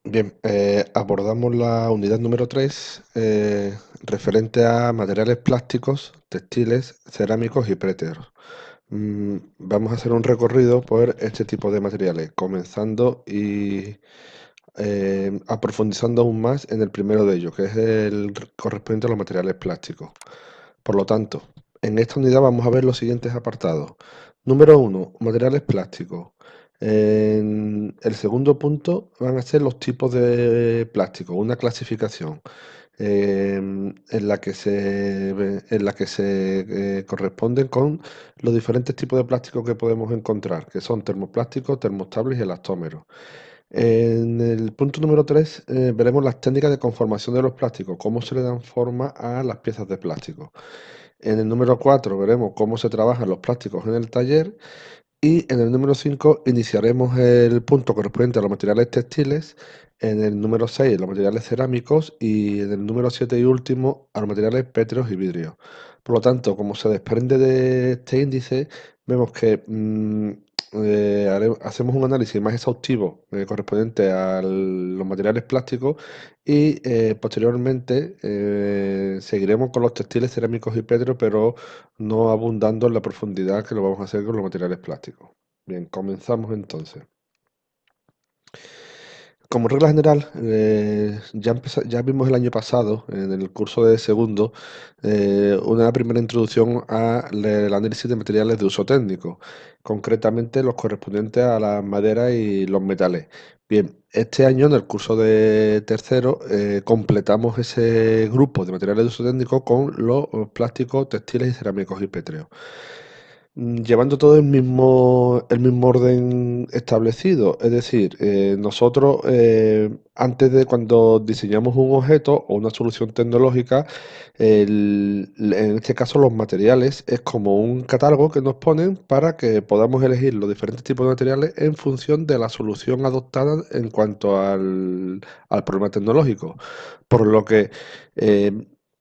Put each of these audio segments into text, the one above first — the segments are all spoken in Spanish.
Bien, abordamos la unidad número 3, referente a materiales plásticos, textiles, cerámicos y préteros. Vamos a hacer un recorrido por este tipo de materiales, comenzando y aprofundizando aún más en el primero de ellos, que es el correspondiente a los materiales plásticos. Por lo tanto, en esta unidad vamos a ver los siguientes apartados. Número uno, materiales plásticos. En el segundo punto van a ser los tipos de plástico, una clasificación en la que se corresponden con los diferentes tipos de plástico que podemos encontrar, que son termoplásticos, termoestables y elastómeros. En el punto número 3 veremos las técnicas de conformación de los plásticos, cómo se le dan forma a las piezas de plástico. En el número 4 veremos cómo se trabajan los plásticos en el taller y en el número 5 iniciaremos el punto correspondiente a los materiales textiles, en el número 6 los materiales cerámicos y en el número 7 y último a los materiales pétreos y vidrios. Por lo tanto, como se desprende de este índice, vemos que hacemos un análisis más exhaustivo correspondiente a los materiales plásticos y posteriormente seguiremos con los textiles cerámicos y pétreos, pero no abundando en la profundidad que lo vamos a hacer con los materiales plásticos. Bien, comenzamos entonces. Como regla general, ya vimos el año pasado, en el curso de segundo, una primera introducción al análisis de materiales de uso técnico, concretamente los correspondientes a la madera y los metales. Bien, este año, en el curso de tercero, completamos ese grupo de materiales de uso técnico con los plásticos, textiles y cerámicos y pétreos. Llevando todo el mismo orden establecido. Es decir, nosotros antes de cuando diseñamos un objeto o una solución tecnológica, en este caso los materiales es como un catálogo que nos ponen para que podamos elegir los diferentes tipos de materiales en función de la solución adoptada en cuanto al problema tecnológico. Por lo que eh,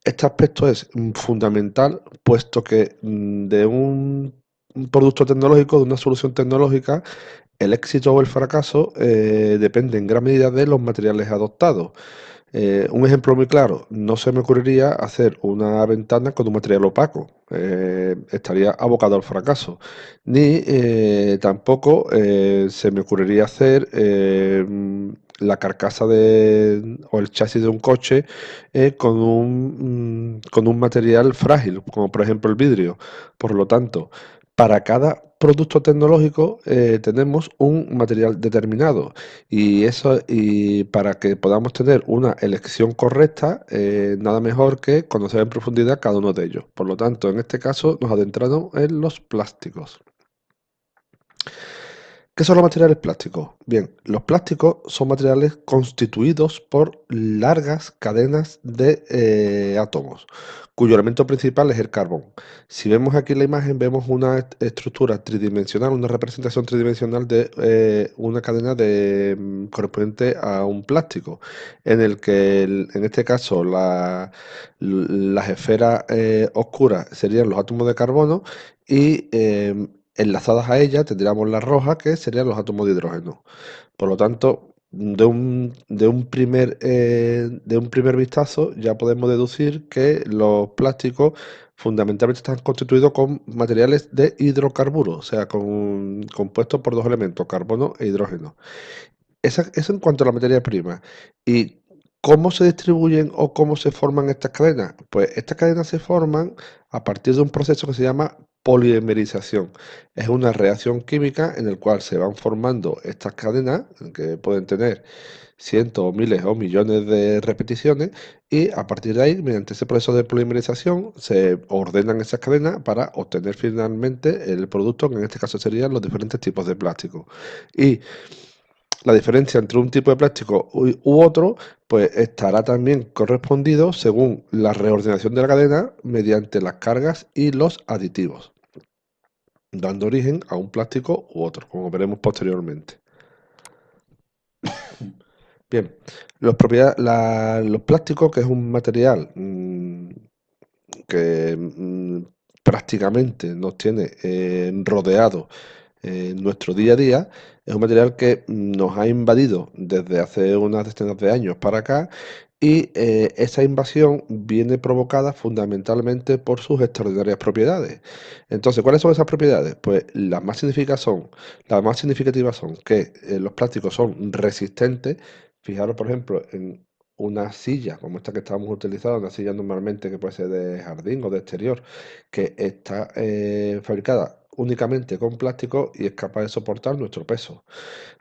este aspecto es fundamental, puesto que de un producto tecnológico, de una solución tecnológica, el éxito o el fracaso depende en gran medida de los materiales adoptados. Un ejemplo muy claro, no se me ocurriría hacer una ventana con un material opaco, estaría abocado al fracaso. Ni tampoco se me ocurriría hacer la carcasa o el chasis de un coche con un material frágil, como por ejemplo el vidrio. Por lo tanto, para cada producto tecnológico tenemos un material determinado y para que podamos tener una elección correcta, nada mejor que conocer en profundidad cada uno de ellos. Por lo tanto, en este caso nos adentramos en los plásticos. ¿Qué son los materiales plásticos? Bien, los plásticos son materiales constituidos por largas cadenas de átomos, cuyo elemento principal es el carbón. Si vemos aquí la imagen, vemos una estructura tridimensional, una representación tridimensional de una cadena correspondiente a un plástico, en el que en este caso las esferas oscuras serían los átomos de carbono y enlazadas a ella tendríamos la roja, que serían los átomos de hidrógeno. Por lo tanto, de un primer vistazo ya podemos deducir que los plásticos fundamentalmente están constituidos con materiales de hidrocarburos, o sea, compuestos por dos elementos, carbono e hidrógeno. Eso en cuanto a la materia prima. ¿Y cómo se distribuyen o cómo se forman estas cadenas? Pues estas cadenas se forman a partir de un proceso que se llama polimerización. Es una reacción química en la cual se van formando estas cadenas, que pueden tener cientos o miles o millones de repeticiones, y a partir de ahí, mediante ese proceso de polimerización, se ordenan esas cadenas para obtener finalmente el producto, que en este caso serían los diferentes tipos de plástico. Y la diferencia entre un tipo de plástico u otro, pues estará también correspondido según la reordenación de la cadena mediante las cargas y los aditivos, dando origen a un plástico u otro, como veremos posteriormente. Bien, los plásticos, que es un material que prácticamente nos tiene rodeado en nuestro día a día, Es un material que nos ha invadido desde hace unas decenas de años para acá y esa invasión viene provocada fundamentalmente por sus extraordinarias propiedades. Entonces, ¿cuáles son esas propiedades? Pues las más significativas son que los plásticos son resistentes. Fijaros, por ejemplo, en una silla como esta que estamos utilizando, una silla normalmente que puede ser de jardín o de exterior, que está fabricada únicamente con plástico y es capaz de soportar nuestro peso.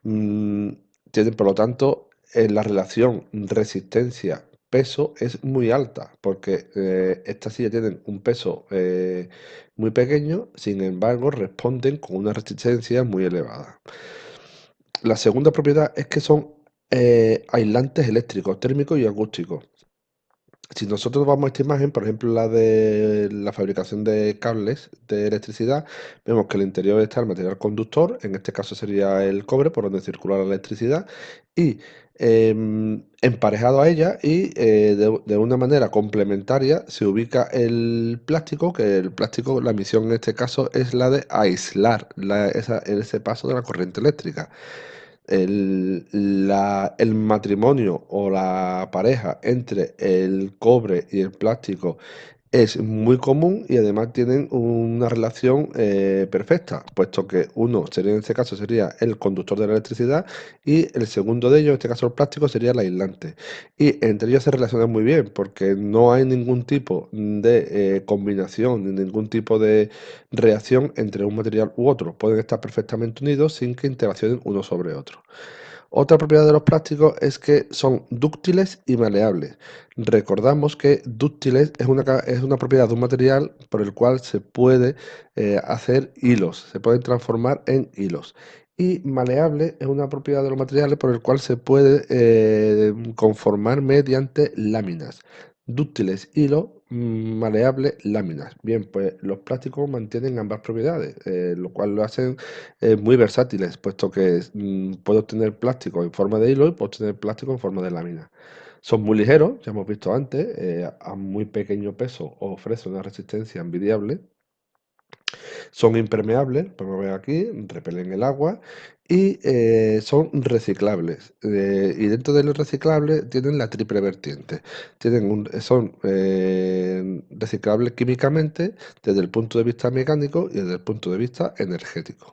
Mm, Tienen, por lo tanto, la relación resistencia-peso es muy alta, porque estas sillas tienen un peso muy pequeño, sin embargo, responden con una resistencia muy elevada. La segunda propiedad es que son aislantes eléctricos, térmicos y acústicos. Si nosotros vamos a esta imagen, por ejemplo, la de la fabricación de cables de electricidad, vemos que el interior está el material conductor, en este caso sería el cobre, por donde circula la electricidad, y emparejado a ella y de una manera complementaria se ubica el plástico, que el plástico, la misión en este caso es la de aislar ese paso de la corriente eléctrica. El matrimonio o la pareja entre el cobre y el plástico es muy común y además tienen una relación perfecta, puesto que uno sería, en este caso sería el conductor de la electricidad y el segundo de ellos, en este caso el plástico, sería el aislante. Y entre ellos se relacionan muy bien porque no hay ningún tipo de combinación, ni ningún tipo de reacción entre un material u otro. Pueden estar perfectamente unidos sin que interaccionen uno sobre otro. Otra propiedad de los plásticos es que son dúctiles y maleables. Recordamos que dúctiles es una propiedad de un material por el cual se puede hacer hilos, se pueden transformar en hilos. Y maleable es una propiedad de los materiales por el cual se puede conformar mediante láminas. Dúctiles, hilo, maleable, láminas. Bien, pues los plásticos mantienen ambas propiedades, lo cual lo hacen muy versátiles, puesto que puedo obtener plástico en forma de hilo y puedo obtener plástico en forma de lámina. Son muy ligeros, ya hemos visto antes, a muy pequeño peso ofrece una resistencia envidiable. Son impermeables, podemos ver aquí, repelen el agua y son reciclables. Y dentro del reciclable tienen la triple vertiente. Son reciclables químicamente desde el punto de vista mecánico y desde el punto de vista energético.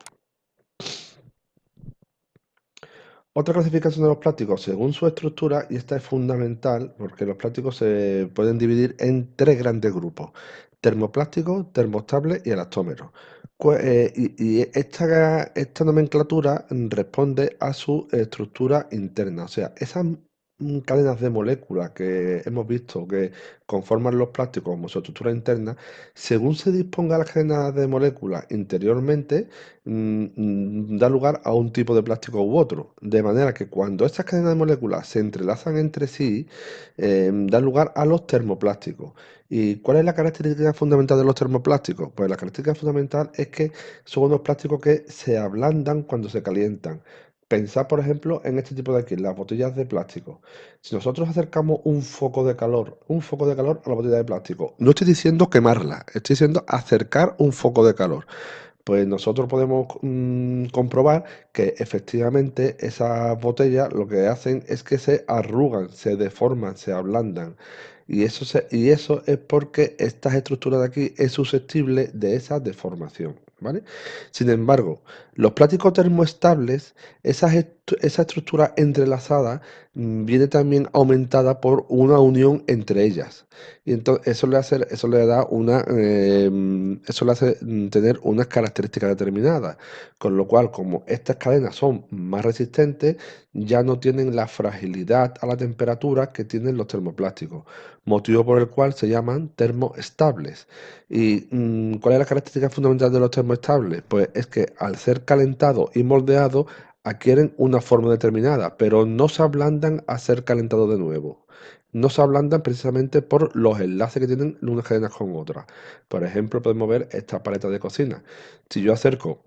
Otra clasificación de los plásticos según su estructura, y esta es fundamental porque los plásticos se pueden dividir en tres grandes grupos: termoplásticos, termoestables y elastómeros. Y esta nomenclatura responde a su estructura interna, o sea, esas cadenas de moléculas que hemos visto que conforman los plásticos como su estructura interna, según se disponga las cadenas de moléculas interiormente, da lugar a un tipo de plástico u otro. De manera que cuando estas cadenas de moléculas se entrelazan entre sí, dan lugar a los termoplásticos. ¿Y cuál es la característica fundamental de los termoplásticos? Pues la característica fundamental es que son unos plásticos que se ablandan cuando se calientan. Pensad, por ejemplo, en este tipo de aquí, las botellas de plástico. Si nosotros acercamos un foco de calor a la botella de plástico, no estoy diciendo quemarla, estoy diciendo acercar un foco de calor. Pues nosotros podemos comprobar que efectivamente esas botellas lo que hacen es que se arrugan, se deforman, se ablandan. Y eso es porque esta estructura de aquí es susceptible de esa deformación, ¿vale? Sin embargo, los plásticos termoestables, esa estructura entrelazada viene también aumentada por una unión entre ellas. Y entonces eso le hace tener unas características determinadas, con lo cual, como estas cadenas son más resistentes, ya no tienen la fragilidad a la temperatura que tienen los termoplásticos, motivo por el cual se llaman termoestables. ¿Y cuál es la característica fundamental de los termoestables? Pues es que al ser calentados y moldeados adquieren una forma determinada, pero no se ablandan a ser calentados de nuevo. No se ablandan precisamente por los enlaces que tienen unas cadenas con otras. Por ejemplo, podemos ver esta paleta de cocina. Si yo acerco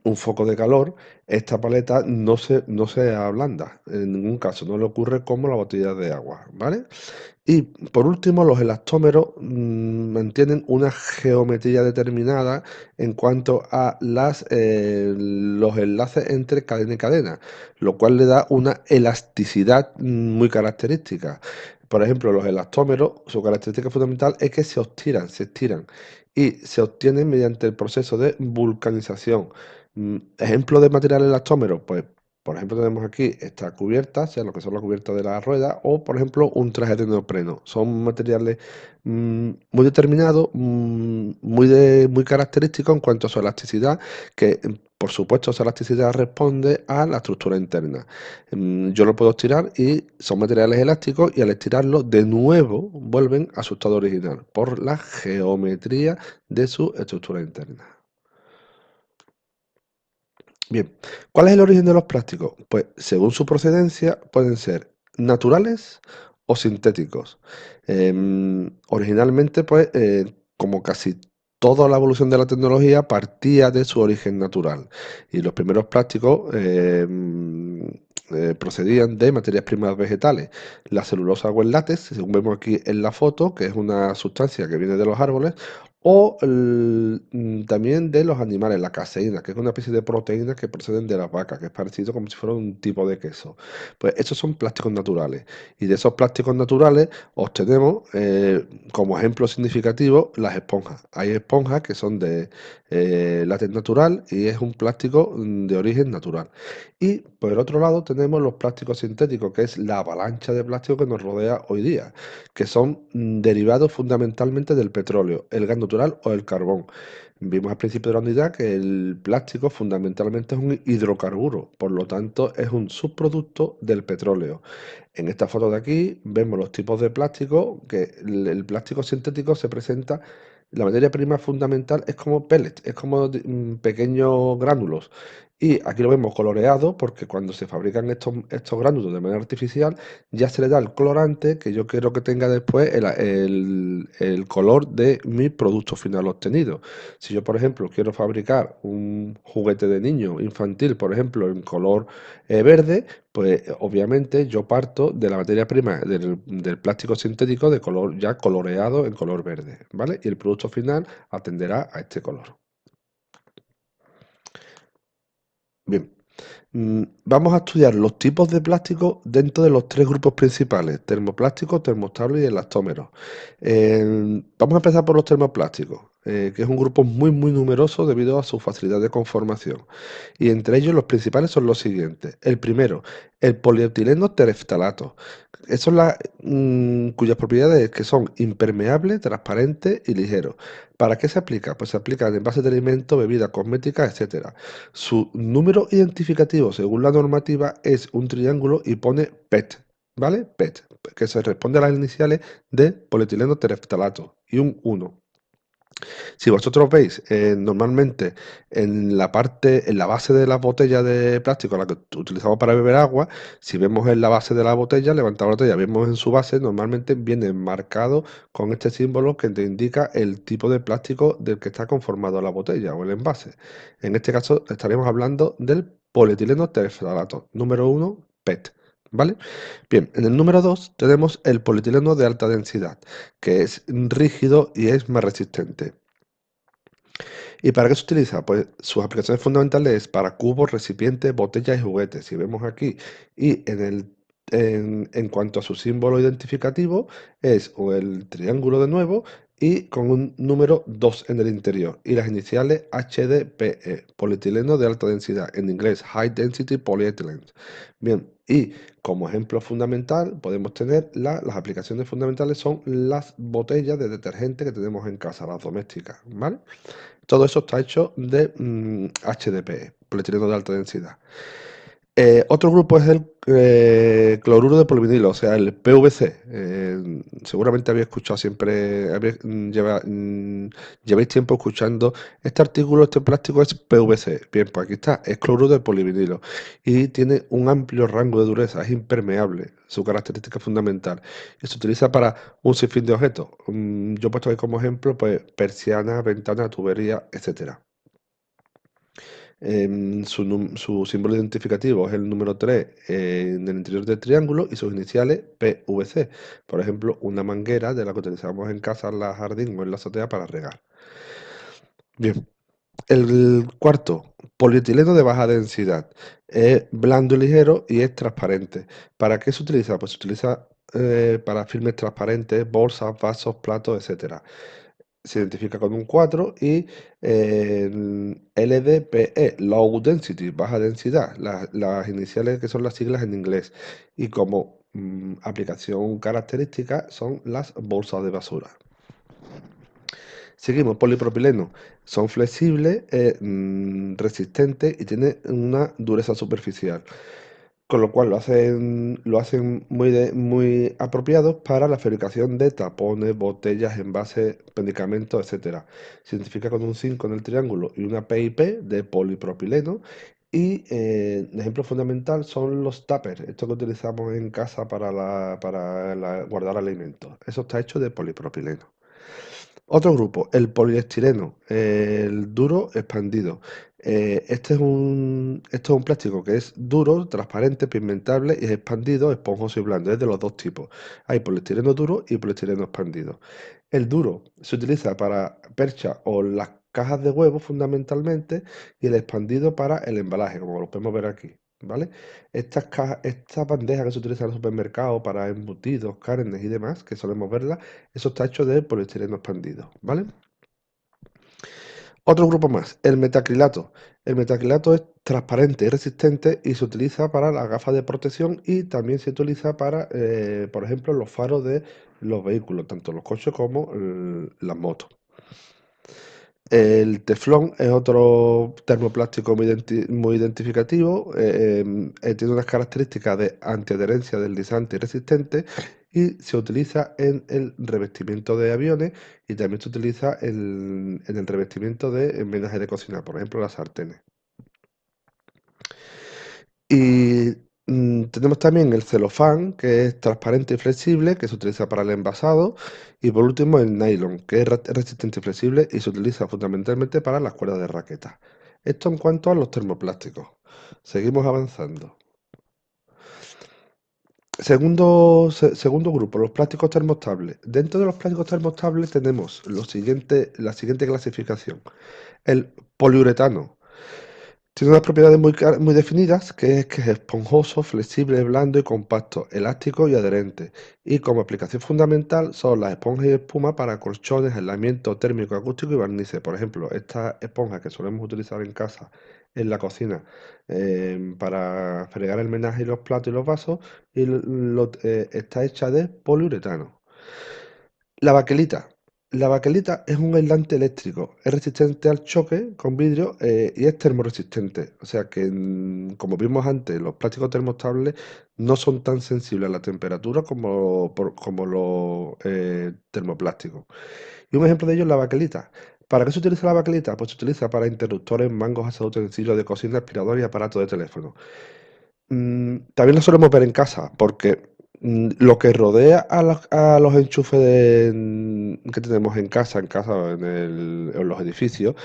un foco de calor, esta paleta no se ablanda, en ningún caso, no le ocurre como la botella de agua, ¿vale? Y por último, los elastómeros mantienen una geometría determinada en cuanto a los enlaces entre cadena y cadena, lo cual le da una elasticidad muy característica. Por ejemplo, los elastómeros, su característica fundamental es que se estiran y se obtienen mediante el proceso de vulcanización. Ejemplo de material elastómero, pues por ejemplo, tenemos aquí esta cubierta, sea lo que son las cubiertas de la rueda, o por ejemplo un traje de neopreno. Son materiales muy determinados, muy característicos en cuanto a su elasticidad, que por supuesto esa elasticidad responde a la estructura interna. Yo lo puedo estirar y son materiales elásticos y al estirarlo de nuevo vuelven a su estado original por la geometría de su estructura interna. Bien, ¿cuál es el origen de los plásticos? Pues según su procedencia pueden ser naturales o sintéticos. Originalmente, pues, como casi toda la evolución de la tecnología, partía de su origen natural. Y los primeros plásticos procedían de materias primas vegetales. La celulosa o el látex, según vemos aquí en la foto, que es una sustancia que viene de los árboles, o también de los animales, la caseína, que es una especie de proteínas que proceden de las vacas, que es parecido como si fuera un tipo de queso. Pues esos son plásticos naturales. Y de esos plásticos naturales obtenemos, como ejemplo significativo, las esponjas. Hay esponjas que son de látex natural y es un plástico de origen natural. Y por el otro lado tenemos los plásticos sintéticos, que es la avalancha de plástico que nos rodea hoy día, que son derivados fundamentalmente del petróleo, el gas natural o el carbón. Vimos al principio de la unidad que el plástico fundamentalmente es un hidrocarburo, por lo tanto es un subproducto del petróleo. En esta foto de aquí vemos los tipos de plástico, que el plástico sintético se presenta, la materia prima fundamental es como pellets, es como pequeños gránulos. Y aquí lo vemos coloreado porque cuando se fabrican estos gránulos de manera artificial ya se le da el colorante que yo quiero que tenga después el color de mi producto final obtenido. Si yo, por ejemplo, quiero fabricar un juguete de niño infantil, por ejemplo, en color verde, pues obviamente yo parto de la materia prima del plástico sintético de color ya coloreado en color verde, ¿vale? Y el producto final atenderá a este color. Bien, vamos a estudiar los tipos de plástico dentro de los tres grupos principales, termoplástico, termoestable y elastómero. Vamos a empezar por los termoplásticos, que es un grupo muy numeroso debido a su facilidad de conformación. Y entre ellos los principales son los siguientes. El primero, el polietileno tereftalato. Eso es cuyas propiedades que son impermeables, transparentes y ligeros. ¿Para qué se aplica? Pues se aplica en envases de alimentos, bebidas, cosméticas, etcétera. Su número identificativo, según la normativa, es un triángulo y pone PET, ¿vale? PET, que se responde a las iniciales de polietileno tereftalato y un 1. Si vosotros veis, normalmente en la base de la botella de plástico, la que utilizamos para beber agua, si vemos en la base de la botella, levantamos la botella, vemos en su base, normalmente viene marcado con este símbolo que te indica el tipo de plástico del que está conformado la botella o el envase. En este caso estaremos hablando del polietileno tereftalato, número 1, PET. ¿Vale? Bien, en el número 2 tenemos el polietileno de alta densidad, que es rígido y es más resistente. ¿Y para qué se utiliza? Pues sus aplicaciones fundamentales es para cubos, recipientes, botellas y juguetes. Si vemos aquí, y en cuanto a su símbolo identificativo, es o el triángulo de nuevo y con un número 2 en el interior. Y las iniciales HDPE, polietileno de alta densidad, en inglés High Density Polyethylene. Bien, y como ejemplo fundamental podemos tener las aplicaciones fundamentales son las botellas de detergente que tenemos en casa, las domésticas, ¿vale? Todo eso está hecho de HDPE, polietileno de alta densidad. Otro grupo es el cloruro de polivinilo, o sea, el PVC. Seguramente habéis escuchado siempre, lleváis tiempo escuchando este artículo, este plástico es PVC. Bien, pues aquí está, es cloruro de polivinilo y tiene un amplio rango de dureza, es impermeable, su característica fundamental. Y se utiliza para un sinfín de objetos. Yo he puesto aquí como ejemplo, pues, persianas, ventanas, tuberías, etcétera. Su símbolo identificativo es el número 3 en el interior del triángulo y sus iniciales PVC. Por ejemplo, una manguera de la que utilizamos en casa, en la jardín o en la azotea para regar. Bien, el cuarto, polietileno de baja densidad. Es blando y ligero y es transparente. ¿Para qué se utiliza? Pues se utiliza para filmes transparentes, bolsas, vasos, platos, etcétera. Se identifica con un 4 y LDPE, Low Density, baja densidad, las iniciales que son las siglas en inglés. Y como aplicación característica son las bolsas de basura. Seguimos, polipropileno. Son flexibles, resistentes y tienen una dureza superficial. Con lo cual lo hacen muy apropiados para la fabricación de tapones, botellas, envases, medicamentos, etcétera. Se identifica con un 5 en el triángulo y una PIP de polipropileno. Y un ejemplo fundamental son los tuppers, esto que utilizamos en casa para guardar alimentos. Eso está hecho de polipropileno. Otro grupo, el poliestireno, el duro expandido. Esto es un plástico que es duro, transparente, pigmentable y es expandido, esponjoso y blando. Es de los dos tipos. Hay poliestireno duro y poliestireno expandido. El duro se utiliza para percha o las cajas de huevos fundamentalmente y el expandido para el embalaje, como lo podemos ver aquí. ¿Vale? Estas bandejas que se utilizan en el supermercado para embutidos, carnes y demás, que solemos verlas, eso está hecho de poliestireno expandido, ¿vale? Otro grupo más, el metacrilato. El metacrilato es transparente y resistente y se utiliza para las gafas de protección y también se utiliza para, por ejemplo, los faros de los vehículos, tanto los coches como las motos. El teflón es otro termoplástico muy identificativo, tiene unas características de antiadherencia, deslizante y resistente y se utiliza en el revestimiento de aviones y también se utiliza en el revestimiento de enmenaje de cocina, por ejemplo las sartenes. Y tenemos también el celofán, que es transparente y flexible, que se utiliza para el envasado. Y por último el nylon, que es resistente y flexible y se utiliza fundamentalmente para las cuerdas de raqueta. Esto en cuanto a los termoplásticos. Seguimos avanzando. Segundo grupo, los plásticos termoestables. Dentro de los plásticos termoestables tenemos la siguiente clasificación. El poliuretano. Tiene unas propiedades muy definidas, que es esponjoso, flexible, blando y compacto, elástico y adherente. Y como aplicación fundamental son las esponjas y espuma para colchones, aislamiento térmico, acústico y barnices. Por ejemplo, esta esponja que solemos utilizar en casa, en la cocina, para fregar el menaje y los platos y los vasos, está hecha de poliuretano. La baquelita. La baquelita es un aislante eléctrico, es resistente al choque con vidrio y es termoresistente. O sea que, como vimos antes, los plásticos termoestables no son tan sensibles a la temperatura como los termoplásticos. Y un ejemplo de ello es la baquelita. ¿Para qué se utiliza la baquelita? Pues se utiliza para interruptores, mangos, hasta utensilios de cocina, aspiradores y aparatos de teléfono. También lo solemos ver en casa, porque lo que rodea a los enchufes que tenemos en casa o en los edificios,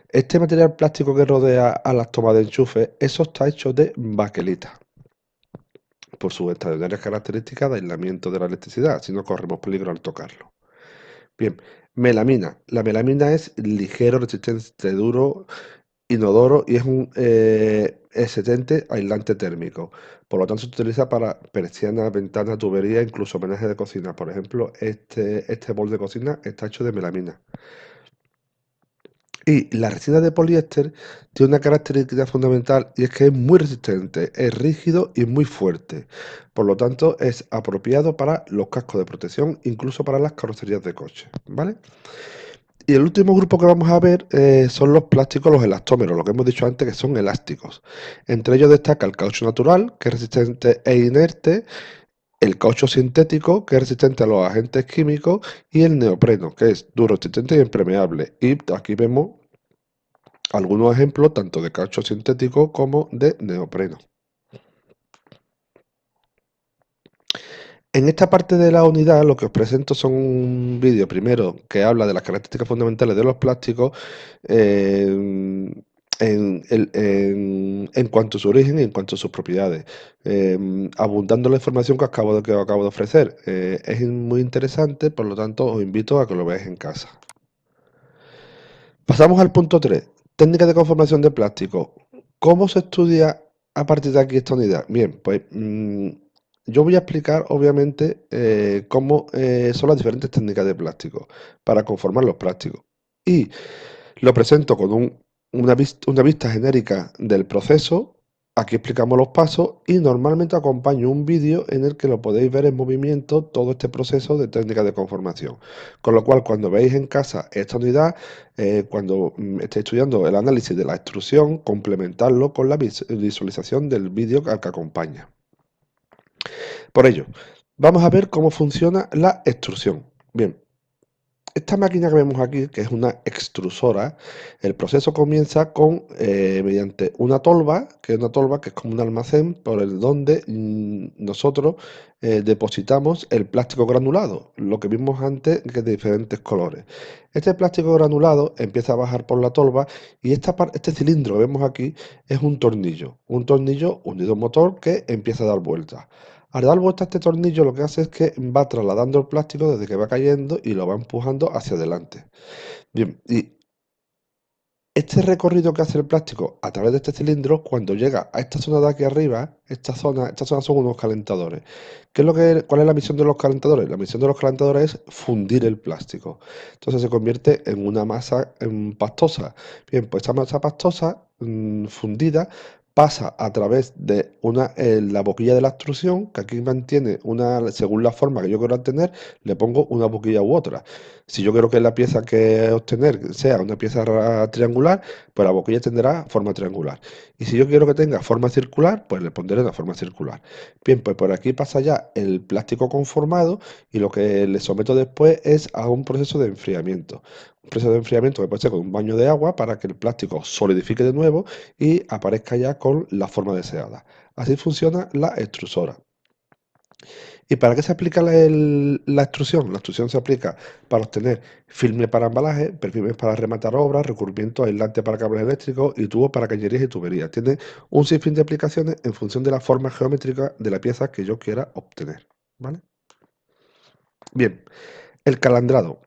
este material plástico que rodea a las tomas de enchufe, eso está hecho de baquelita, por sus extraordinarias características de aislamiento de la electricidad, si no corremos peligro al tocarlo. Bien, melamina. La melamina es ligero, resistente, duro, inodoro y es un excelente aislante térmico. Por lo tanto, se utiliza para persianas, ventanas, tuberías, incluso menaje de cocina. Por ejemplo, este bol de cocina está hecho de melamina. Y la resina de poliéster tiene una característica fundamental y es que es muy resistente, es rígido y muy fuerte. Por lo tanto, es apropiado para los cascos de protección, incluso para las carrocerías de coche, ¿vale? Y el último grupo que vamos a ver son los plásticos, los elastómeros, lo que hemos dicho antes que son elásticos. Entre ellos destaca el caucho natural, que es resistente e inerte, el caucho sintético, que es resistente a los agentes químicos, y el neopreno, que es duro, resistente y impermeable. Y aquí vemos algunos ejemplos tanto de caucho sintético como de neopreno. En esta parte de la unidad lo que os presento son un vídeo primero que habla de las características fundamentales de los plásticos, eh, en cuanto a su origen y en cuanto a sus propiedades, abundando la información que os acabo de ofrecer. Es muy interesante, por lo tanto os invito a que lo veáis en casa. Pasamos al punto 3. Técnica de conformación de plástico. ¿Cómo se estudia a partir de aquí esta unidad? Bien, pues yo voy a explicar obviamente cómo son las diferentes técnicas de plástico para conformar los plásticos. Y lo presento con una vista genérica del proceso. Aquí explicamos los pasos y normalmente acompaño un vídeo en el que lo podéis ver en movimiento todo este proceso de técnica de conformación. Con lo cual, cuando veáis en casa esta unidad, cuando estéis estudiando el análisis de la extrusión, complementarlo con la visualización del vídeo al que acompaña. Por ello, vamos a ver cómo funciona la extrusión. Bien, esta máquina que vemos aquí, que es una extrusora, el proceso comienza mediante una tolva, que es como un almacén por el donde nosotros depositamos el plástico granulado, lo que vimos antes, que es de diferentes colores. Este plástico granulado empieza a bajar por la tolva y este cilindro que vemos aquí es un tornillo unido a un motor que empieza a dar vueltas. Al dar vuelta a este tornillo, lo que hace es que va trasladando el plástico desde que va cayendo y lo va empujando hacia adelante. Bien, y este recorrido que hace el plástico a través de este cilindro, cuando llega a esta zona de aquí arriba, esta zona son unos calentadores. ¿Cuál es la misión de los calentadores? La misión de los calentadores es fundir el plástico. Entonces se convierte en una masa pastosa. Bien, pues esta masa pastosa fundida pasa a través de la boquilla de la extrusión, que aquí mantiene según la forma que yo quiero obtener, le pongo una boquilla u otra. Si yo quiero que la pieza que obtener sea una pieza triangular, pues la boquilla tendrá forma triangular. Y si yo quiero que tenga forma circular, pues le pondré una forma circular. Bien, pues por aquí pasa ya el plástico conformado y lo que le someto después es a un proceso de enfriamiento. Un proceso de enfriamiento que puede ser con un baño de agua para que el plástico solidifique de nuevo y aparezca ya con la forma deseada. Así funciona la extrusora. ¿Y para qué se aplica la extrusión? La extrusión se aplica para obtener filme para embalaje, perfiles para rematar obras, recubrimiento, aislante para cables eléctricos y tubos para cañerías y tuberías. Tiene un sinfín de aplicaciones en función de la forma geométrica de la pieza que yo quiera obtener. ¿Vale? Bien, el calandrado.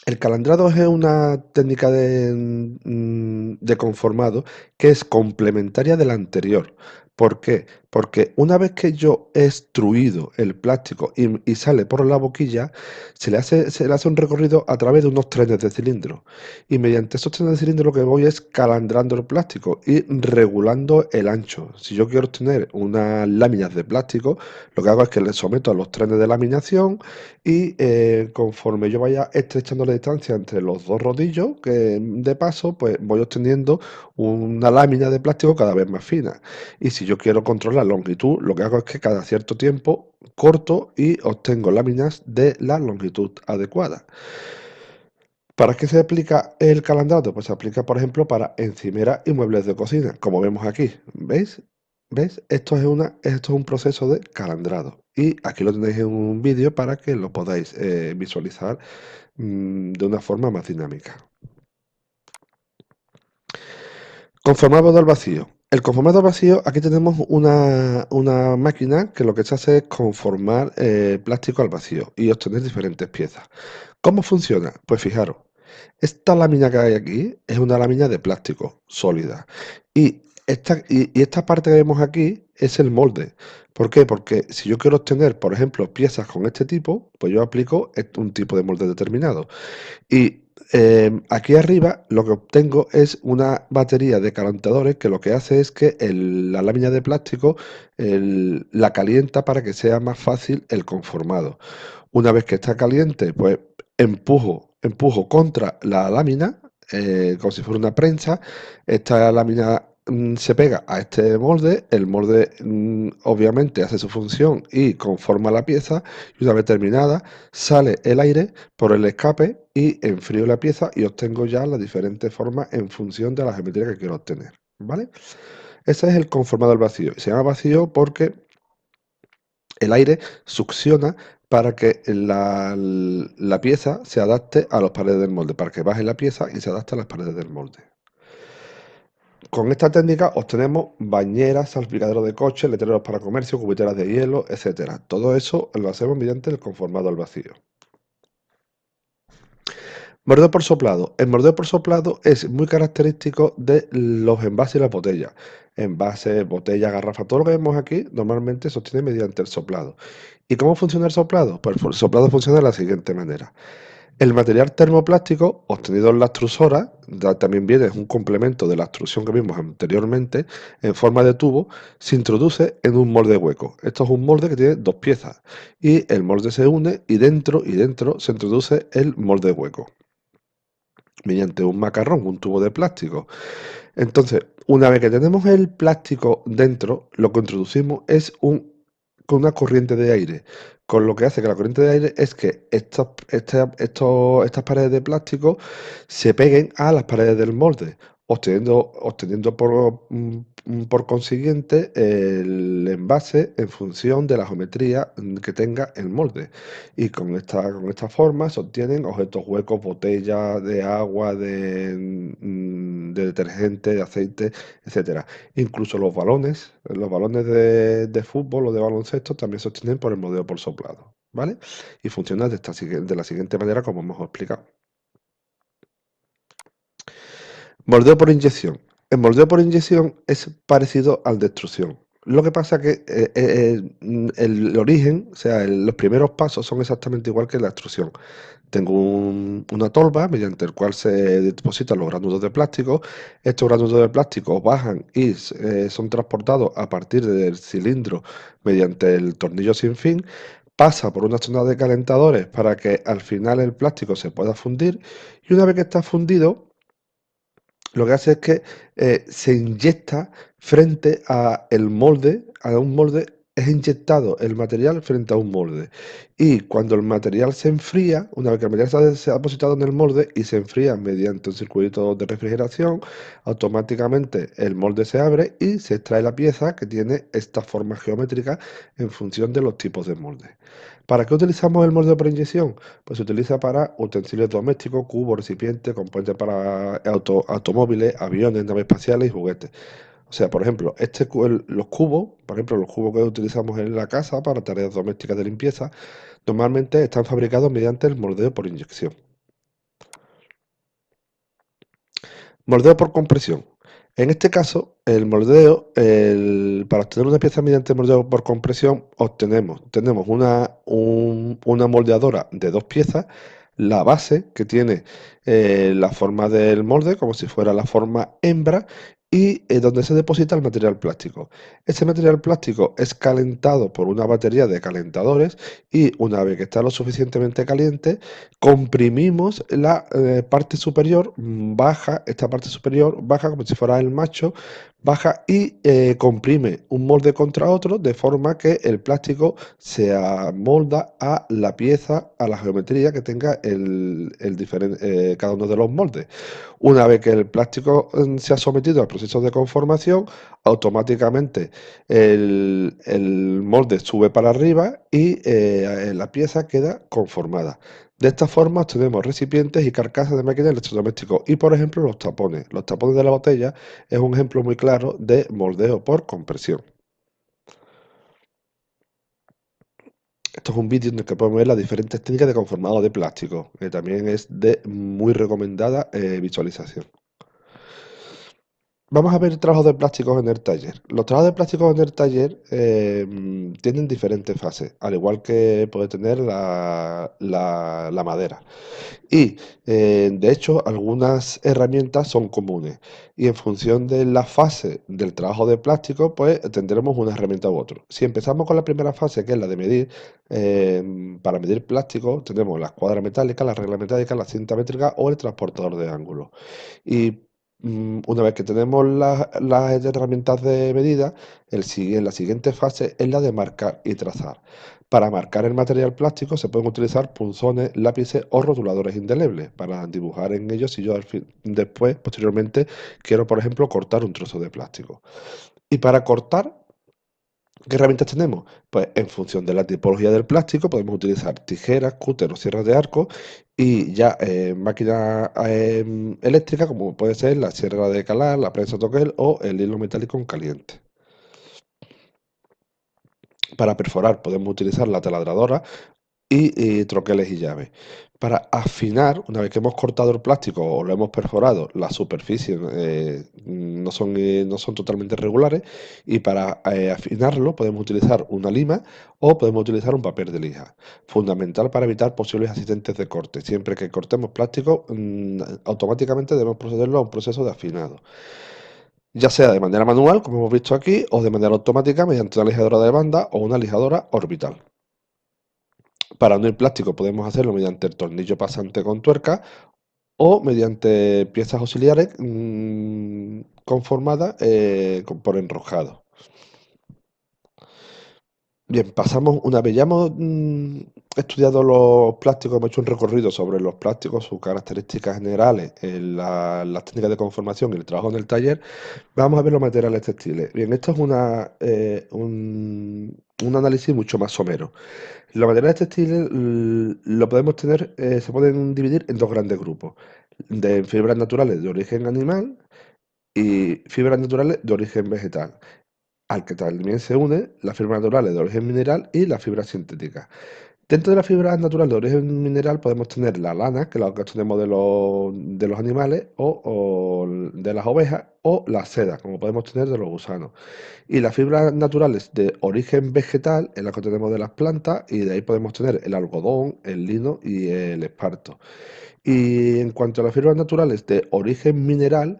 El calandrado es una técnica de conformado que es complementaria de la anterior. ¿Por qué? Porque una vez que yo he extruido el plástico y sale por la boquilla, se le hace un recorrido a través de unos trenes de cilindro. Y mediante esos trenes de cilindro lo que voy es calandrando el plástico y regulando el ancho. Si yo quiero obtener unas láminas de plástico, lo que hago es que le someto a los trenes de laminación y conforme yo vaya estrechando la distancia entre los dos rodillos, que de paso, pues voy obteniendo una lámina de plástico cada vez más fina. Y si yo quiero controlar la longitud, lo que hago es que cada cierto tiempo corto y obtengo láminas de la longitud adecuada. ¿Para qué se aplica el calandrado? Pues se aplica, por ejemplo, para encimeras y muebles de cocina, como vemos aquí. ¿Veis? ¿Veis? Esto es un proceso de calandrado. Y aquí lo tenéis en un vídeo para que lo podáis visualizar de una forma más dinámica. Conformado al vacío. El conformado al vacío, aquí tenemos una máquina que lo que se hace es conformar plástico al vacío y obtener diferentes piezas. ¿Cómo funciona? Pues fijaros, esta lámina que hay aquí es una lámina de plástico sólida y esta parte que vemos aquí es el molde. ¿Por qué? Porque si yo quiero obtener, por ejemplo, piezas con este tipo, pues yo aplico un tipo de molde determinado. Y aquí arriba lo que obtengo es una batería de calentadores que lo que hace es que la lámina de plástico la calienta para que sea más fácil el conformado. Una vez que está caliente, pues empujo contra la lámina, como si fuera una prensa. Esta lámina se pega a este molde, el molde obviamente hace su función y conforma la pieza, y una vez terminada, sale el aire por el escape y enfrío la pieza y obtengo ya las diferentes formas en función de la geometría que quiero obtener. ¿Vale? Ese es el conformado al vacío. Se llama vacío porque el aire succiona para que la pieza se adapte a las paredes del molde, para que baje la pieza y se adapte a las paredes del molde. Con esta técnica obtenemos bañeras, salpicaderos de coches, letreros para comercio, cubiteras de hielo, etcétera. Todo eso lo hacemos mediante el conformado al vacío. Mordeo por soplado. El mordeo por soplado es muy característico de los envases y las botellas. Envases, botellas, garrafas, todo lo que vemos aquí normalmente se obtiene mediante el soplado. ¿Y cómo funciona el soplado? Pues el soplado funciona de la siguiente manera. El material termoplástico obtenido en la extrusora también viene, es un complemento de la extrusión que vimos anteriormente, en forma de tubo, se introduce en un molde hueco. Esto es un molde que tiene dos piezas y el molde se une y dentro se introduce el molde hueco mediante un macarrón, un tubo de plástico. Entonces, una vez que tenemos el plástico dentro, lo que introducimos es con una corriente de aire. Con lo que hace que la corriente de aire es que estas paredes de plástico se peguen a las paredes del molde, obteniendo por consiguiente el envase en función de la geometría que tenga el molde. Y con esta forma se obtienen objetos huecos, botellas de agua, de detergente, de aceite, etcétera. Incluso los balones de fútbol o de baloncesto también se obtienen por el modelo por soplado, ¿vale? Y funciona de la siguiente manera como hemos explicado. Moldeo por inyección. El moldeo por inyección es parecido al de extrusión. Lo que pasa que el origen, o sea, los primeros pasos son exactamente igual que la extrusión. Tengo una tolva mediante el cual se depositan los granulos de plástico. Estos granulos de plástico bajan y son transportados a partir del cilindro mediante el tornillo sin fin. Pasa por una zona de calentadores para que al final el plástico se pueda fundir. Y una vez que está fundido, lo que hace es que se inyecta frente a el molde, a un molde, es inyectado el material frente a un molde. Y cuando el material se enfría, una vez que el material se ha depositado en el molde y se enfría mediante un circuito de refrigeración, automáticamente el molde se abre y se extrae la pieza que tiene esta forma geométrica en función de los tipos de molde. ¿Para qué utilizamos el molde por inyección? Pues se utiliza para utensilios domésticos, cubos, recipientes, componentes para automóviles, aviones, naves espaciales y juguetes. O sea, por ejemplo, los cubos, por ejemplo, los cubos que utilizamos en la casa para tareas domésticas de limpieza, normalmente están fabricados mediante el moldeo por inyección. Moldeo por compresión. En este caso, el moldeo, para obtener una pieza mediante moldeo por compresión, tenemos una moldeadora de dos piezas, la base que tiene la forma del molde, como si fuera la forma hembra, y donde se deposita el material plástico. Ese material plástico es calentado por una batería de calentadores y una vez que está lo suficientemente caliente, comprimimos la parte superior, esta parte superior baja como si fuera el macho, baja y comprime un molde contra otro de forma que el plástico se amolda a la pieza, a la geometría que tenga cada uno de los moldes. Una vez que el plástico se ha sometido al proceso de conformación, automáticamente el molde sube para arriba y la pieza queda conformada. De esta forma obtenemos recipientes y carcasas de máquinas de electrodomésticos y, por ejemplo, los tapones. Los tapones de la botella es un ejemplo muy claro de moldeo por compresión. Esto es un vídeo en el que podemos ver las diferentes técnicas de conformado de plástico, que también es de muy recomendada visualización. Vamos a ver trabajos de plásticos en el taller. Los trabajos de plásticos en el taller tienen diferentes fases, al igual que puede tener la madera. Y de hecho, algunas herramientas son comunes. Y en función de la fase del trabajo de plástico, pues tendremos una herramienta u otra. Si empezamos con la primera fase, que es la de medir, para medir plástico, tenemos la escuadra metálica, la regla metálica, la cinta métrica o el transportador de ángulos. Y una vez que tenemos las herramientas de medida, la siguiente fase es la de marcar y trazar. Para marcar el material plástico se pueden utilizar punzones, lápices o rotuladores indelebles para dibujar en ellos si yo después, posteriormente, quiero, por ejemplo, cortar un trozo de plástico. Y para cortar ¿Qué herramientas tenemos? Pues en función de la tipología del plástico podemos utilizar tijeras, cúter o sierras de arco y ya máquina eléctrica como puede ser la sierra de calar, la prensa toquel o el hilo metálico en caliente. Para perforar podemos utilizar la taladradora y troqueles y llaves. Para afinar, una vez que hemos cortado el plástico o lo hemos perforado, las superficies no son totalmente regulares y para afinarlo podemos utilizar una lima o podemos utilizar un papel de lija. Fundamental para evitar posibles accidentes de corte. Siempre que cortemos plástico, automáticamente debemos procederlo a un proceso de afinado. Ya sea de manera manual, como hemos visto aquí, o de manera automática mediante una lijadora de banda o una lijadora orbital. Para unir plástico podemos hacerlo mediante el tornillo pasante con tuerca o mediante piezas auxiliares conformadas por enroscado. Bien, pasamos, una vez ya hemos estudiado los plásticos, hemos hecho un recorrido sobre los plásticos, sus características generales, las técnicas de conformación y el trabajo en el taller, vamos a ver los materiales textiles. Bien, esto es un análisis mucho más somero. Los materiales textiles lo podemos tener, se pueden dividir en dos grandes grupos, de fibras naturales de origen animal y fibras naturales de origen vegetal, al que también se une las fibras naturales de origen mineral y las fibras sintéticas. Dentro de las fibras naturales de origen mineral podemos tener la lana, que es la que obtenemos de los animales o de las ovejas, o la seda, como podemos tener de los gusanos. Y las fibras naturales de origen vegetal, en las que tenemos de las plantas, y de ahí podemos tener el algodón, el lino y el esparto. Y en cuanto a las fibras naturales de origen mineral,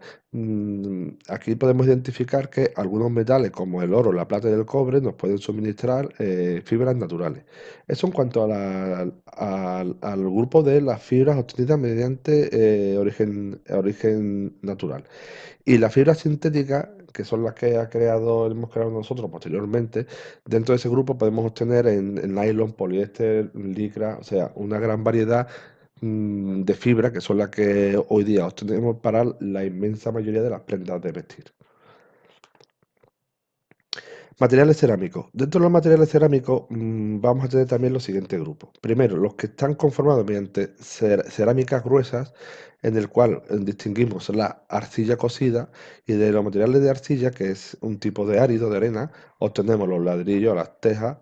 aquí podemos identificar que algunos metales como el oro, la plata y el cobre nos pueden suministrar fibras naturales. Eso en cuanto a al grupo de las fibras obtenidas mediante origen natural. Y las fibras sintéticas, que son las que hemos creado nosotros posteriormente, dentro de ese grupo podemos obtener en nylon, poliéster, licra, o sea, una gran variedad de fibra, que son las que hoy día obtenemos para la inmensa mayoría de las prendas de vestir. Materiales cerámicos. Dentro de los materiales cerámicos vamos a tener también los siguientes grupos. Primero, los que están conformados mediante cerámicas gruesas, en el cual distinguimos la arcilla cocida y de los materiales de arcilla, que es un tipo de árido de arena, obtenemos los ladrillos, las tejas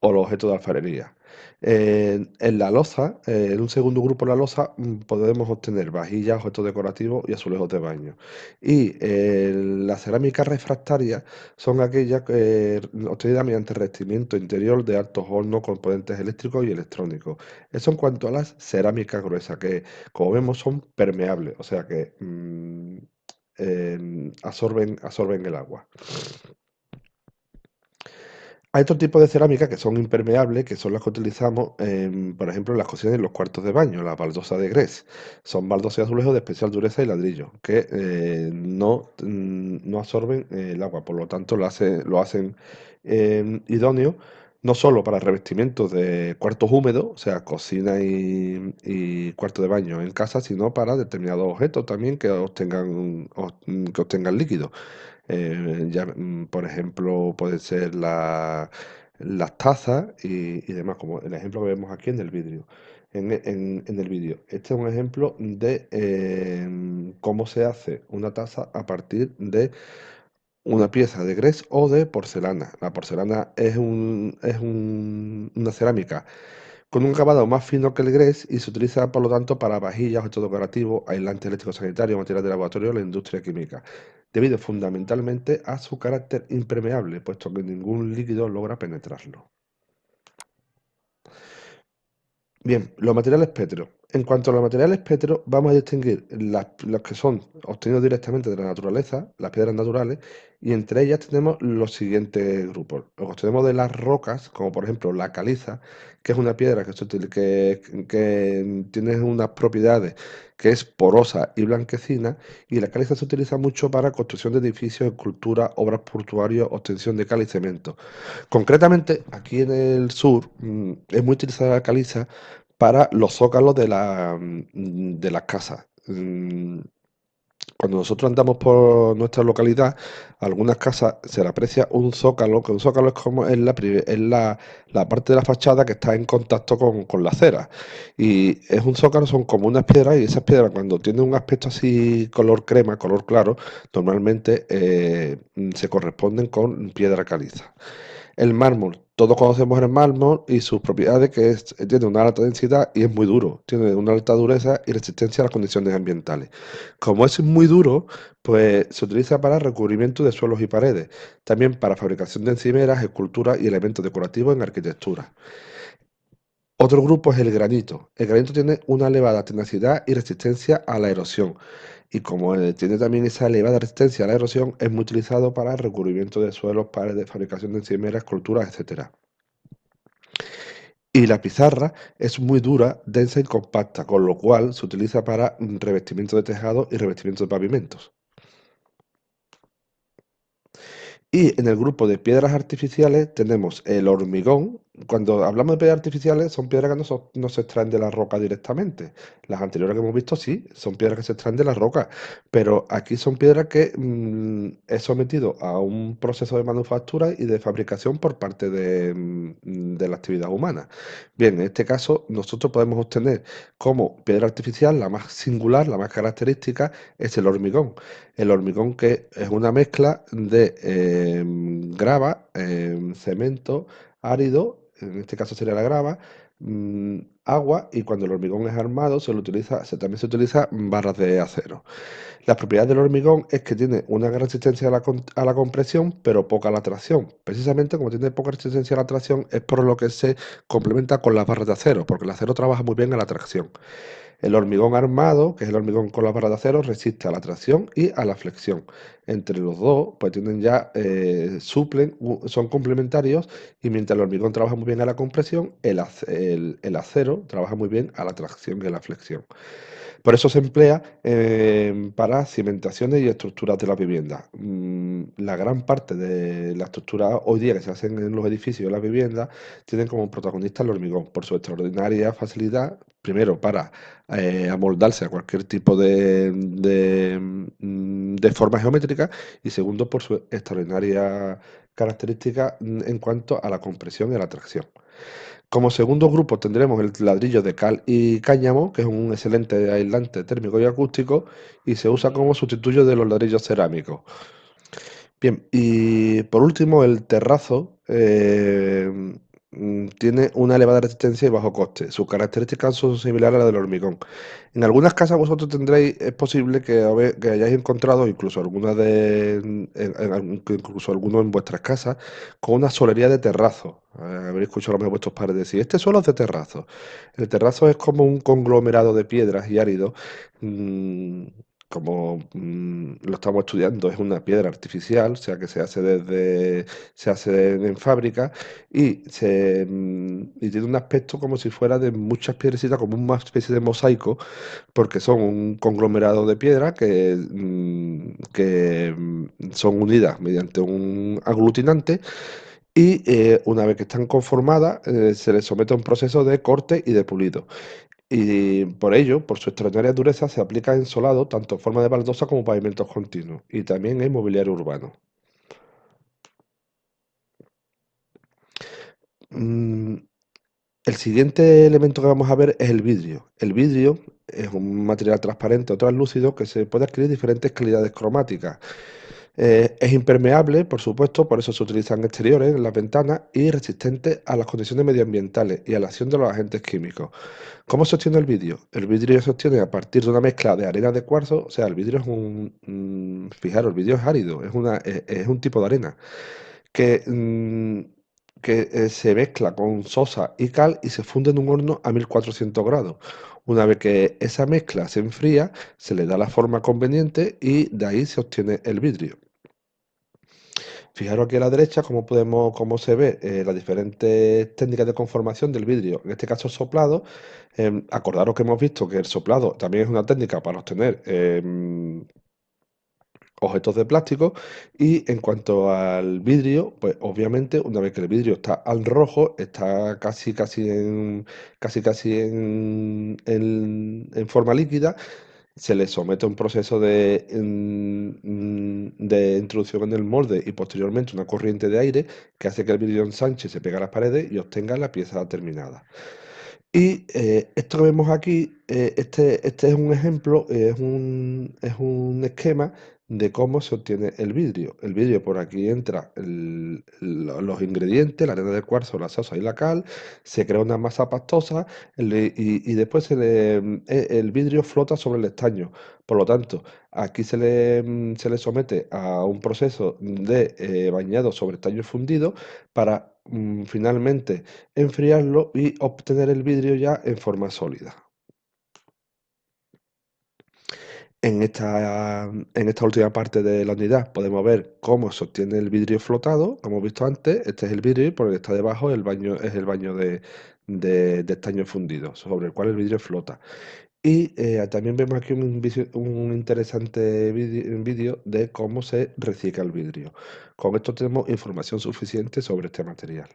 o los objetos de alfarería. En la loza, en un segundo grupo de la loza, podemos obtener vajillas, objetos decorativos y azulejos de baño. Y las cerámicas refractarias son aquellas obtenidas mediante revestimiento interior de altos hornos, componentes eléctricos y electrónicos. Eso en cuanto a las cerámicas gruesas, que como vemos son permeables, o sea que absorben el agua. Hay otro tipo de cerámica que son impermeables, que son las que utilizamos, por ejemplo, en las cocinas y en los cuartos de baño, la baldosa de Grès. Son baldosas y azulejos de especial dureza y ladrillo, que no absorben el agua, por lo tanto lo hacen idóneo no solo para revestimientos de cuartos húmedos, o sea, cocina y cuarto de baño en casa, sino para determinados objetos también que obtengan líquido. Por ejemplo, pueden ser las tazas y demás, como el ejemplo que vemos aquí en el vídeo. En el vídeo. Este es un ejemplo de cómo se hace una taza a partir de una pieza de grés o de porcelana. La porcelana una cerámica con un acabado más fino que el grés y se utiliza, por lo tanto, para vajillas, objetos decorativos, aislantes eléctricos sanitarios, materiales de laboratorio o la industria química, debido fundamentalmente a su carácter impermeable, puesto que ningún líquido logra penetrarlo. Bien, los materiales pétreos. En cuanto a los materiales pétreos, vamos a distinguir los que son obtenidos directamente de la naturaleza, las piedras naturales, y entre ellas tenemos los siguientes grupos. Los que obtenemos de las rocas, como por ejemplo la caliza, que es una piedra que tiene unas propiedades que es porosa y blanquecina, y la caliza se utiliza mucho para construcción de edificios, esculturas, obras portuarias, obtención de cal y cemento. Concretamente, aquí en el sur es muy utilizada la caliza para los zócalos de las casas. Cuando nosotros andamos por nuestra localidad, a algunas casas se le aprecia un zócalo, que un zócalo es como la parte de la fachada que está en contacto con la acera. Y es un zócalo, son como unas piedras, y esas piedras cuando tienen un aspecto así color crema, color claro, normalmente se corresponden con piedra caliza. El mármol, todos conocemos el mármol y sus propiedades, tiene una alta densidad y es muy duro, tiene una alta dureza y resistencia a las condiciones ambientales. Como es muy duro, pues se utiliza para recubrimiento de suelos y paredes, también para fabricación de encimeras, esculturas y elementos decorativos en arquitectura. Otro grupo es el granito. El granito tiene una elevada tenacidad y resistencia a la erosión. Y como tiene también esa elevada resistencia a la erosión, es muy utilizado para el recubrimiento de suelos, paredes, fabricación de encimeras, esculturas, etcétera. Y la pizarra es muy dura, densa y compacta, con lo cual se utiliza para revestimiento de tejados y revestimiento de pavimentos. Y en el grupo de piedras artificiales tenemos el hormigón. Cuando hablamos de piedras artificiales, son piedras que no se extraen de la roca directamente. Las anteriores que hemos visto, sí, son piedras que se extraen de la roca, pero aquí son piedras que es sometido a un proceso de manufactura y de fabricación por parte de la actividad humana. Bien, en este caso, nosotros podemos obtener como piedra artificial la más singular, la más característica, es el hormigón. El hormigón, que es una mezcla de grava, cemento árido, en este caso sería la grava, agua, y cuando el hormigón es armado también se utiliza barras de acero. La propiedad del hormigón es que tiene una gran resistencia a la compresión, pero poca a la tracción. Precisamente como tiene poca resistencia a la tracción, es por lo que se complementa con las barras de acero, porque el acero trabaja muy bien a la tracción. El hormigón armado, que es el hormigón con las barras de acero, resiste a la tracción y a la flexión. Entre los dos, pues tienen ya, son complementarios, y mientras el hormigón trabaja muy bien a la compresión, el acero trabaja muy bien a la tracción y a la flexión. Por eso se emplea para cimentaciones y estructuras de la vivienda. La gran parte de las estructuras hoy día que se hacen en los edificios de la vivienda tienen como protagonista el hormigón, por su extraordinaria facilidad, primero para amoldarse a cualquier tipo de forma geométrica, y segundo por su extraordinaria característica en cuanto a la compresión y a la tracción. Como segundo grupo tendremos el ladrillo de cal y cáñamo, que es un excelente aislante térmico y acústico, y se usa como sustituto de los ladrillos cerámicos. Bien, y por último, el terrazo tiene una elevada resistencia y bajo coste. Sus características son similares a las del hormigón. En algunas casas vosotros tendréis, es posible que hayáis encontrado incluso incluso algunos en vuestras casas, con una solería de terrazo. Habréis escuchado a lo mejor vuestros padres decir, este suelo es de terrazo. El terrazo es como un conglomerado de piedras y áridos, mm, como lo estamos estudiando, es una piedra artificial, o sea que se hace en fábrica, y tiene un aspecto como si fuera de muchas piedrecitas, como una especie de mosaico, porque son un conglomerado de piedras que son unidas mediante un aglutinante, y una vez que están conformadas, se les somete a un proceso de corte y de pulido. Y por ello, por su extraordinaria dureza, se aplica en solado tanto en forma de baldosa como pavimentos continuos, y también en mobiliario urbano. Mm, el siguiente elemento que vamos a ver es el vidrio. El vidrio es un material transparente o translúcido que se puede adquirir diferentes calidades cromáticas. Es impermeable, por supuesto, por eso se utiliza en exteriores, en las ventanas, y resistente a las condiciones medioambientales y a la acción de los agentes químicos. ¿Cómo se obtiene el vidrio? El vidrio se obtiene a partir de una mezcla de arena de cuarzo. O sea, el vidrio es fijaros, el vidrio es árido, es un tipo de arena que, se mezcla con sosa y cal y se funde en un horno a 1400 grados. Una vez que esa mezcla se enfría, se le da la forma conveniente y de ahí se obtiene el vidrio. Fijaros aquí a la derecha cómo se ve las diferentes técnicas de conformación del vidrio, en este caso el soplado. Acordaros que hemos visto que el soplado también es una técnica para obtener objetos de plástico. Y en cuanto al vidrio, pues obviamente una vez que el vidrio está al rojo, está casi en forma líquida, Se le somete a un proceso de introducción en el molde y posteriormente una corriente de aire que hace que el vidrio ensanche, se pegue a las paredes y obtenga la pieza terminada. Y esto que vemos aquí, este es un ejemplo, es un esquema de cómo se obtiene el vidrio. El vidrio, por aquí entra los ingredientes, la arena de cuarzo, la salsa y la cal, se crea una masa pastosa y después el vidrio flota sobre el estaño. Por lo tanto, aquí se le somete a un proceso de bañado sobre estaño fundido para finalmente enfriarlo y obtener el vidrio ya en forma sólida. En esta última parte de la unidad podemos ver cómo se obtiene el vidrio flotado, como hemos visto antes. Este es el vidrio y por el que está debajo es el baño de estaño fundido, sobre el cual el vidrio flota. Y también vemos aquí un interesante vídeo de cómo se recicla el vidrio. Con esto tenemos información suficiente sobre este material.